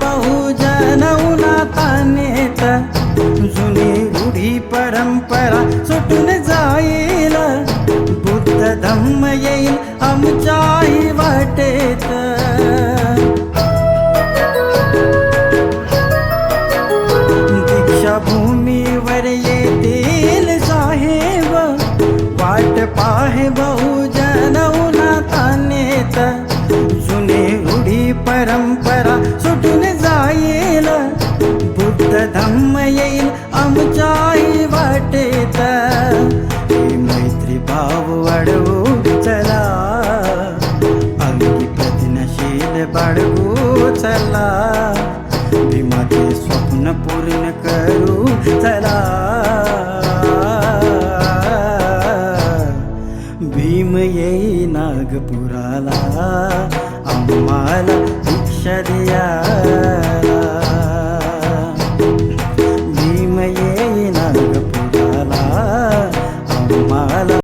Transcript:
बहुजन उन्हातानेत, जुनी रूढी परंपरा सुटून जाईल, बुद्ध धम्म येईल आमच्याही वाटेत. दीक्षाभूमीवर येतील साहेब, वाट पाहे बहुजन उन्हातानेत, जुने रूढी परंपरा सुटून जाईल, बुद्ध धम्म येईल आमच्याही वाटेत. ही मैत्री भाव वाढवू चला, अंगी प्रतिज्ञाशील बाळगू चला, भीमाचे स्वप्न पूर्ण करू चला. भीम येई नागपुराला, आम्हाला दीक्षा द्या.